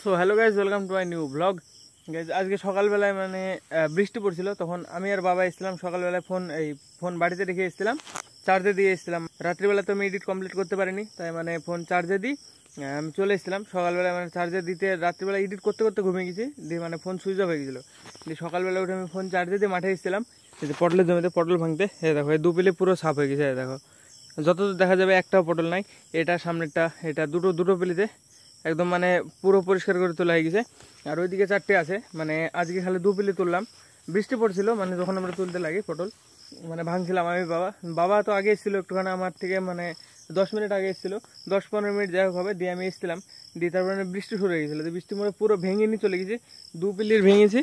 So hello guys, welcome to my new blog. Guys আজকে সকালবেলায় বৃষ্টি পড়ছিল, তখন আমি আর বাবা এসেছিলাম। সকালবেলায় ফোন বাড়িতে রেখে এসেছিলাম, চার্জে দিয়ে এসেছিলাম। রাত্রিবেলা তো আমি এডিট কমপ্লিট করতে পারিনি, তাই ফোন চার্জে দিই আমি চলে এসেছিলাম। সকালবেলায় চার্জে দিতে রাত্রিবেলা এডিট করতে করতে ঘুমিয়ে গেছি, দিয়ে ফোন সুইচ অফ হয়ে গেছিলো। দিয়ে সকালবেলা উঠে আমি ফোন চার্জে দিয়ে মাঠে এসেছিলাম পটলের জমিতে পটল ভাঙতে। দেখো এই 2 পিলে পুরো সাফ হয়ে গেছে। দেখো যতদূর দেখা যাবে একটাও পটল নাই। এটা সামনেরটা, এটা দুটো পিলিতে একদম পুরো পরিষ্কার করে তোলা হয়ে গেছে। আর ওইদিকে 4টে আছে, আজকে খালি 2 পিলি তুললাম। বৃষ্টি পড়ছিল যখন আমরা তুলতে লাগি পটল ভাঙছিলাম আমি বাবা তো আগে এসেছিলো, একটুখানি আমার থেকে 10 মিনিট আগে এসেছিলো, 10-15 মিনিট যাই হোক হবে। দিয়ে আমি এসেছিলাম, দিয়ে তারপরে বৃষ্টি শুরু হয়ে গেছিলো। বৃষ্টির মধ্যে পুরো ভেঙে নিয়ে চলে গেছি। 2 পিলির ভেঙেছি,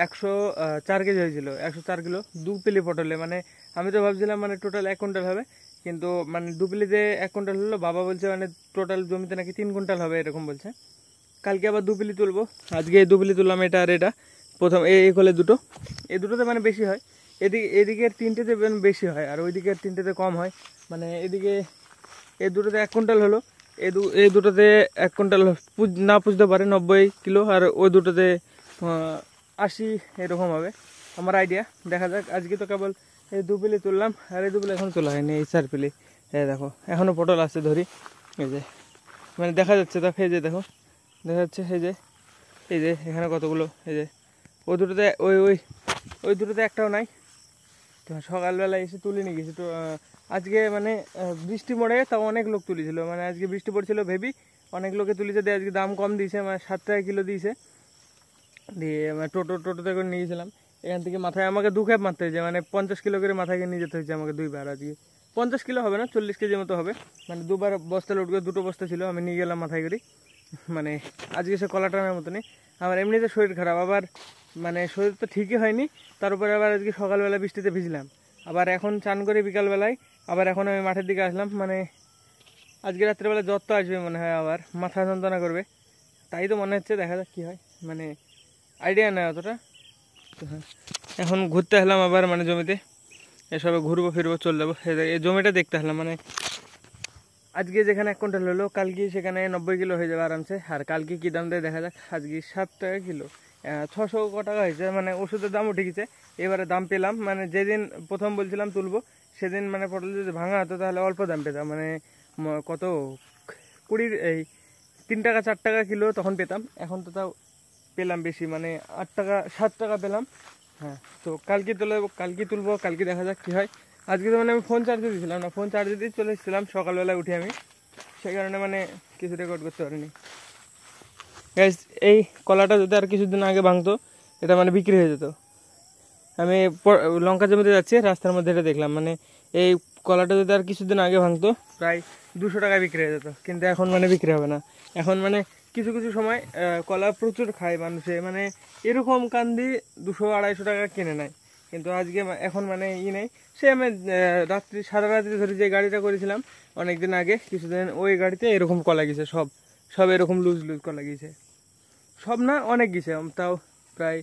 104 কেজি হয়েছিল, 104 কিলো 2 পিলি পটলে। আমি তো ভাবছিলাম টোটাল 1 কুইন্টাল হবে, কিন্তু 2 পিলিতে 1 কুইন্টাল হলো। বাবা বলছে টোটাল জমিতে নাকি 3 কুইন্টাল হবে, এরকম বলছে। কালকে আবার 2 পিলি তুলবো। আজকে 2 পিলি তুললাম, এটা আর এটা। প্রথম এই কোলে দুটো, এই দুটোতে বেশি হয়। এদিকের 3টেতে বেশি হয়, আর ওইদিকের 3টেতে কম হয়। এদিকে এই দুটোতে 1 কুইন্টাল হলো, এই দুটোতে 1 কুইন্টাল না পুষতে পারে, 90 কিলো। আর ওই দুটোতে 80 এরকম হবে আমার আইডিয়া। দেখা যাক। আজকে তো কেবল এই 2 পিলি তুললাম, আর এই 2 পিলি এখন তোলা হয়নি, এই 4 পিলি। দেখো এখনও পটল আছে ধরি, এই যে দেখা যাচ্ছে। দেখো এই যে, দেখো দেখা যাচ্ছে, এই যে এখানে কতগুলো। এই যে ওই দুটোতে ওই দুটোতে একটাও নাই। তো সকালবেলায় এসে তুলে নিয়ে গেছি। তো আজকে বৃষ্টি মরে তাও অনেক লোক তুলেছিল। আজকে বৃষ্টি পড়ছিল ভেবি অনেক লোকে তুলেছে। দিয়ে আজকে দাম কম দিয়েছে, 7 টাকা কিলো দিয়েছে। দিয়ে টোটোতে করে নিয়ে গেছিলাম। এখান থেকে মাথায় আমাকে 2 ক্যাপ মারতে হয়েছে, 50 কিলো করে মাথায় নিয়ে যেতে হয়েছে আমাকে 2বার। আজকে 50 কিলো হবে না, 40 কেজি মতো হবে। 2বার বস্তা লোড করে, 2টো বস্তা ছিল, আমি নিয়ে গেলাম মাথায় করে। আজকে সে কলা টানার মতো নেই। আমার এমনিতে শরীর খারাপ, আবার শরীর তো ঠিকই হয়নি, তার উপরে আবার আজকে সকালবেলা বৃষ্টিতে ভিজলাম। আবার এখন চান করে বিকালবেলায় আবার এখন আমি মাঠের দিকে আসলাম। আজকে রাত্রেবেলা জ্বর তো আসবে মনে হয়, আবার মাথা যন্ত্রণা করবে, তাই তো মনে হচ্ছে। দেখা যাক কী হয়, আইডিয়া নেই অতটা। তো হ্যাঁ, এখন ঘুরতে আসলাম আবার জমিতে। এসবে ঘুরবো ফিরবো চলে যাবো। এই জমিটা দেখতে আসলাম। আজকে যেখানে 1 কুইন্টাল হলো, কালকে সেখানে 90 কিলো হয়ে যাবে আরামসে। আর কালকে কী দাম দেয় দেখা যাক। আজকে 7 টাকা কিলো, 600 টাকা হয়েছে। ওষুধের দামও ঠিকইছে। এবারে দাম পেলাম, যেদিন প্রথম বলছিলাম তুলবো সেদিন পটল যদি ভাঙা হতো তাহলে অল্প দাম পেতাম। কত 3 টাকা 4 টাকা কিলো তখন পেতাম। এখন তো তাও পেলাম বেশি, 8 টাকা 7 টাকা পেলাম। হ্যাঁ, তো কালকে তুলবো, কালকে দেখা যাক কী হয়। আজকে তো আমি ফোন চার্জে দিয়েছিলাম না, ফোন চার্জে দিয়ে চলে এসেছিলাম সকালবেলা উঠে আমি, সেই কারণে কিছু রেকর্ড করতে পারিনি। গাইস, এই কলাটা যদি আর কিছুদিন আগে ভাঙতো, এটা বিক্রি হয়ে যেত। আমি লঙ্কা জমিতে যাচ্ছি, রাস্তার মধ্যে এটা দেখলাম। এই কলাটা যদি আর কিছুদিন আগে ভাঙতো, প্রায় 200 টাকায় বিক্রি হয়ে যেত। কিন্তু এখন বিক্রি হবে না। এখন কিছু কিছু সময় কলা প্রচুর খায় মানুষে, এরকম কান্দি 200-250 টাকা কিনে নেয়। কিন্তু আজকে এখন নেই। সে আমি সারা রাত্রি ধরে যে গাড়িটা করেছিলাম অনেকদিন আগে, কিছুদিন, ওই গাড়িতে এরকম কলা গেছে, সব এরকম লুজ কলা গেছে। সব না, অনেক গেছে, তাও প্রায়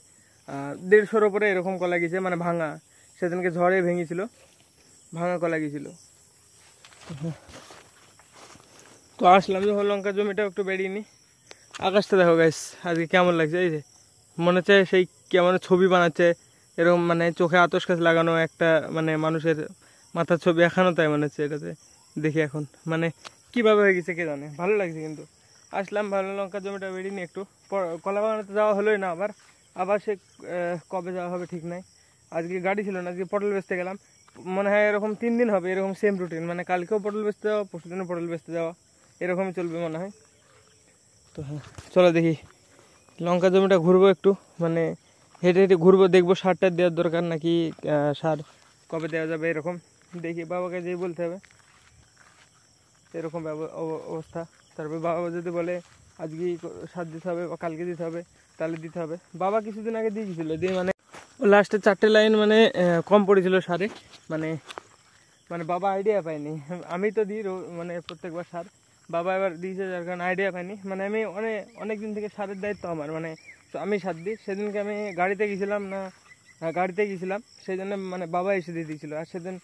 150-র ওপরে এরকম কলা গেছে, ভাঙা। সেদিনকে ঝড়ে ভেঙেছিল, ভাঙা কলা গেছিল। তো আসলাম যখন লঙ্কা জমিটা একটু বেরিয়ে নি। আকাশটা দেখো গাইস আজকে কেমন লাগছে। এই যে মনে হচ্ছে সেই কেমন ছবি বানাচ্ছে, এরকম চোখে আতশ কাচ লাগানো একটা মানুষের মাথার ছবি এখানো, তাই মনে হচ্ছে এটাতে দেখি। এখন কীভাবে হয়ে গেছে কে জানে, ভালো লাগছে। কিন্তু আসলাম, ভালো লঙ্কা জমিটা বেরিয়ে নি। একটু কলা বাগানেতে যাওয়া হলোই না, আবার সে কবে যাওয়া হবে ঠিক নাই। আজকে গাড়ি ছিল না, আজকে পটল বেচতে গেলাম। মনে হয় এরকম 3 দিন হবে, এরকম সেম রুটিন। কালকেও পটল বেচতে যাওয়া, পরশুদিনও পটল বেচতে যাওয়া, এরকমই চলবে মনে হয়। তো হ্যাঁ, চলো দেখি লঙ্কা জমিটা ঘুরবো একটু, হেঁটে হেঁটে ঘুরবো, দেখবো সারটা দেওয়ার দরকার নাকি, সার কবে দেওয়া যাবে এরকম দেখি। বাবাকে যেই বলতে হবে এরকম অবস্থা। তারপরে বাবা যদি বলে আজকেই সার দিতে হবে বা কালকে দিতে হবে, তাহলে দিতে হবে। বাবা কিছুদিন আগে দিয়ে গেছিলো, দিয়ে লাস্টে 4টে লাইন কম পড়েছিল সারে। বাবা আইডিয়া পায়নি। আমি তো দিই প্রত্যেকবার সার, বাবা এবার দিয়েছে, যার কারণে আইডিয়া পাইনি। আমি অনেক দিন থেকে সারের দায়িত্ব আমার, তো আমি সার দিই। সেদিনকে আমি গাড়িতে গেছিলাম না, গাড়িতে গেছিলাম, সেই জন্য বাবা এসে দিয়ে দিয়েছিলো। আর সেদিন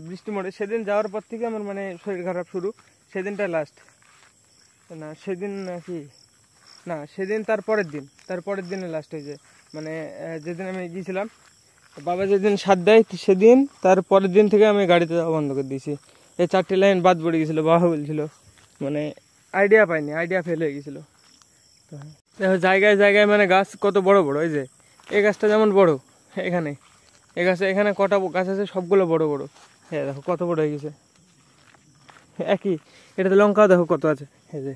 বৃষ্টি মরে, সেদিন যাওয়ার পর থেকে আমার শরীর খারাপ শুরু। সেদিনটা লাস্ট না, সেদিন নাকি না সেদিন তার পরের দিনে লাস্ট হয়েছে, মানে যেদিন আমি গিয়েছিলাম বাবা যেদিন সাথ দেয় সেদিন তার পরের দিন থেকে আমি গাড়িতে যাওয়া বন্ধ করে দিয়েছি। এই 4টি লাইন বাদ পড়ে গেছিলো, বাবা বলছিল মানে আইডিয়া পাইনি, আইডিয়া ফেল হয়ে গেছিলো। তো দেখো জায়গায় জায়গায় মানে গাছ কত বড় বড়, এই যে এই গাছটা যেমন বড়, এখানে এই গাছে এখানে কটা গাছ আছে সবগুলো বড় বড়, হ্যাঁ দেখো কত বড় হয়ে গেছে। একই এটাতে লঙ্কাও দেখো কত আছে, এই যে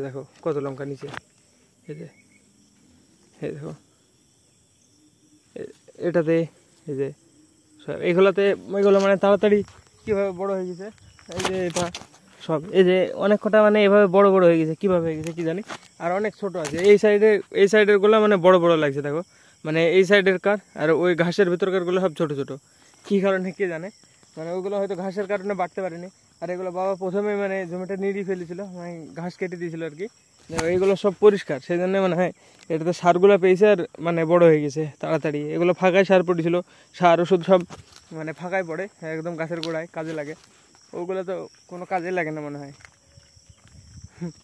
দেখো কত লঙ্কা নিচে, এই যে দেখো এটাতে, এই যে এইগুলোতে ওইগুলো মানে তাড়াতাড়ি কীভাবে বড় হয়ে গেছে, এই যে এটা সব, এই যে অনেক কটা মানে এভাবে বড় বড় হয়ে গেছে, কীভাবে হয়ে গেছে কি জানি। আর অনেক ছোট আছে এই সাইডের গুলো মানে বড় বড় লাগছে দেখো, মানে এই সাইডের কার আর ওই ঘাসের ভিতরকার গুলো সব ছোট ছোট, কী কারণে কে জানে, মানে ওইগুলো হয়তো ঘাসের কারণে বাড়তে পারেনি। আর এগুলো বাবা প্রথমে মানে জমিটা নিড়িয়ে ফেলেছিল, মানে ঘাস কেটে দিয়েছিল আর কি, এইগুলো সব পরিষ্কার, সেই জন্য মানে হয় এটাতে সারগুলো পেয়েছে আর মানে বড় হয়ে গেছে তাড়াতাড়ি। এগুলো ফাঁকায় সার পড়েছিল, সার ওষুধ সব মানে ফাঁকায় পড়ে একদম গাছের গোড়ায় কাজে লাগে, ওগুলো তো কোনো কাজে লাগে না মনে হয়,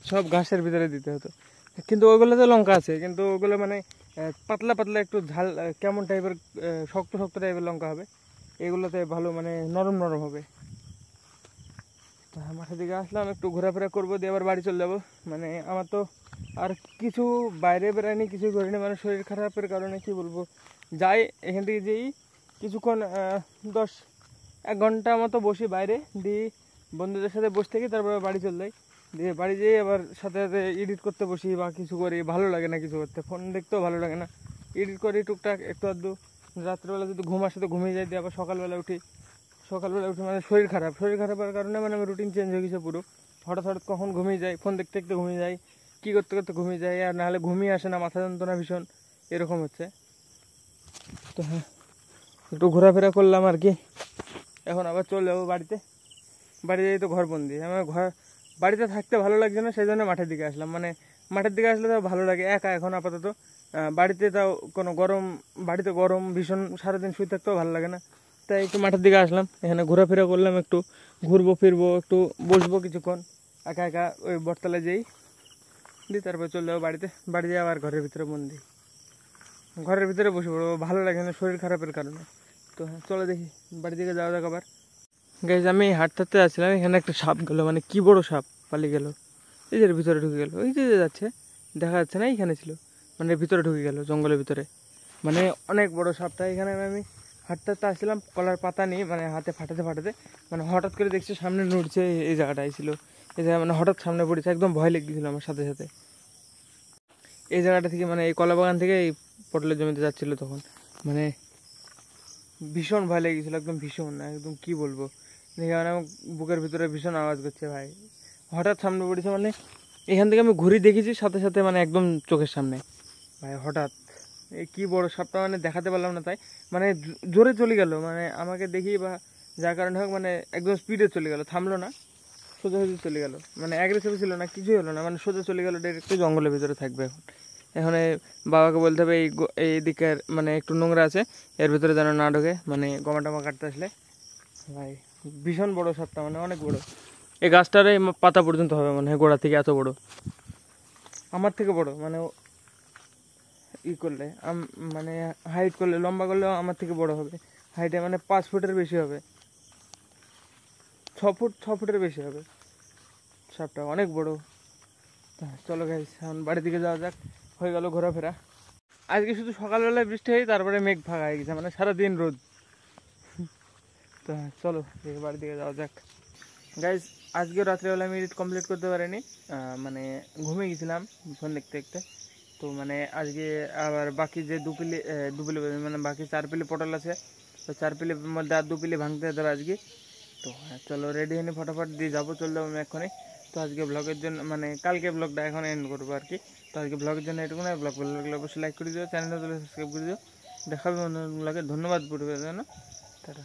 সব ঘাসের ভিতরে দিতে হতো। কিন্তু ওইগুলোতে লঙ্কা আছে, কিন্তু ওগুলো মানে পাতলা পাতলা একটু ঝাল কেমন টাইপের শক্ত শক্ত টাইপের লঙ্কা হবে, এগুলোতে ভালো মানে নরম নরম হবে। মাঠের দিকে আসলাম, একটু ঘোরাফেরা করবো দিয়ে আবার বাড়ি চলে যাবো। মানে আমার তো আর কিছু বাইরে বেড়ায়নি, কিছু করিনি, মানে শরীর খারাপের কারণে কি বলবো, যাই এখান থেকে যেই কিছুক্ষণ 1 ঘন্টা মতো বসি বাইরে, দিয়ে বন্ধুদের সাথে বসে থেকে তারপরে বাড়ি চলে যাই, দিয়ে বাড়ি যেয়ে আবার সাথে সাথে এডিট করতে বসি বা কিছু করি, ভালো লাগে না কিছু করতে, ফোন দেখতেও ভালো লাগে না, এডিট করি টুকটাক একটু আধটু, রাত্রেবেলা যদি ঘুম আসে তো ঘুমিয়ে যাই, দিয়ে আবার সকালবেলা উঠে মানে শরীর খারাপের কারণে মানে আমার রুটিন চেঞ্জ হয়ে গেছে পুরো, হঠাৎ কখন ঘুমিয়ে যাই, ফোন দেখতে দেখতে ঘুমিয়ে যাই, কী করতে করতে ঘুমিয়ে যাই, আর নাহলে ঘুমিয়ে আসে না, মাথা যন্ত্রণা ভীষণ এরকম হচ্ছে। তো হ্যাঁ একটু ঘোরাফেরা করলাম আর কি, এখন আবার চলে যাবো বাড়িতে যাই, তো ঘরবন্দি আমার বাড়িতে থাকতে ভালো লাগছে না, সেই জন্য মাঠের দিকে আসলাম। মানে মাঠের দিকে আসলে তাও ভালো লাগে একা এখন আপাতত, বাড়িতে তাও কোনো বাড়িতে গরম ভীষণ, সারাদিন শুয়ে থাকতেও ভালো লাগে না, তাই একটু মাঠের দিকে আসলাম, এখানে ঘোরাফেরা করলাম, একটু ঘুরবো ফিরবো, একটু বসবো কিছুক্ষণ একা একা ওই বটতলায় যেই দিই, তারপর চলে যাবো বাড়ি যাওয়া আর ঘরের ভিতরে ঘরের ভিতরে বসে পড়বো, ভালো লাগে না শরীর খারাপের কারণে। তো হ্যাঁ চলো দেখি বাড়ি দিকে যাওয়া যাক। আবার গাইজ আমি হাঁটতে আসছিলাম, এখানে একটা সাপ গেলো, মানে কি বড় সাপ পালিয়ে গেল, এই যে ভিতরে ঢুকে গেল, ওই যে যাচ্ছে দেখা যাচ্ছে না, এইখানে ছিল, মানে ভিতরে ঢুকে গেল জঙ্গলের ভিতরে, মানে অনেক বড় সাপটা। এখানে আমি হাঁটতে আসছিলাম, কলার পাতা নিয়ে মানে হাতে ফাটাতে মানে হঠাৎ করে দেখছি সামনে নড়ছে, এই জায়গাটাই ছিল, এই জায়গা মানে হঠাৎ সামনে পড়েছে, একদম ভয় লেগে গেছিলো আমার সাথে সাথে। এই জায়গাটা থেকে মানে এই কলা বাগান থেকে এই পটলের জমিতে যাচ্ছিলো তখন, মানে ভীষণ ভয় লেগে গেছিলো, একদম ভীষণ, একদম কি বলবো, দেখে মানে আমার বুকের ভিতরে ভীষণ আওয়াজ করছে ভাই, হঠাৎ সামনে পড়েছে, মানে এখান থেকে আমি ঘুরে দেখেছি সাথে সাথে মানে একদম চোখের সামনে ভাই, হঠাৎ এই কি বড় সাপটা, মানে দেখাতে পারলাম না, তাই মানে জোরে চলে গেল, মানে আমাকে দেখি বা যার কারণে হোক মানে একদম স্পিডে চলে গেল, থামলো না, সোজা চলে গেল, মানে অ্যাগ্রেসিভ ছিল না, কিছুই হলো না, মানে সোজা চলে গেল, ডাইরেক্ট জঙ্গলের ভিতরে থাকবে এখন বাবাকে বলতে হবে এই দিকের মানে একটু নোংরা আছে, এর ভিতরে যেন না ঢোকে, মানে গমা টমা কাটতে আসলে। ভাই ভীষণ বড় সাপটা, মানে অনেক বড়, এই গাছটার এই পাতা পর্যন্ত হবে মানে গোড়া থেকে, এত বড়, আমার থেকে বড়, মানে করলে মানে হাইট করলে লম্বা করলেও আমার থেকে বড় হবে, হাইটে মানে 5 ফুটের বেশি হবে, 6 ফুটের বেশি হবে, সাপটা অনেক বড়। চলো গাইস এখন বাড়ির দিকে যাওয়া যাক, হয়ে গেল ঘোরাফেরা। আজকে শুধু সকালবেলায় বৃষ্টি হয়, তারপরে মেঘ ফাঁকা হয়ে গেছে, মানে সারাদিন রোদ। তো চলো বাড়ির দিকে যাওয়া যাক। গাইজ আজকেও রাত্রেবেলা আমি এডিট কমপ্লিট করতে পারিনি, মানে ঘুমিয়ে গেছিলাম ফোন দেখতে দেখতে। তো মানে আজকে আবার বাকি যে দুপিলি মানে বাকি 4 পিলি পটল আছে, তো 4 পিলির মধ্যে আর 2 পিলি ভাঙতে হবে আজকে। তো চলো রেডি হয়ে ফটাফট দিয়ে যাবো, চলে যাবো আমি এক্ষুনি। তো আজকে ব্লগের জন্য মানে কালকে ব্লগটা এখন এন্ড করবো আর কি। তো আজকে ব্লগের জন্য এটুকু না, ব্লগ ভালো লাগলে অবশ্যই লাইক করে দিও, চ্যানেলটা সাবস্ক্রাইব করে দিও। দেখাবে অন্য ব্লগে, ধন্যবাদ পড়বে জন্য, টাটা।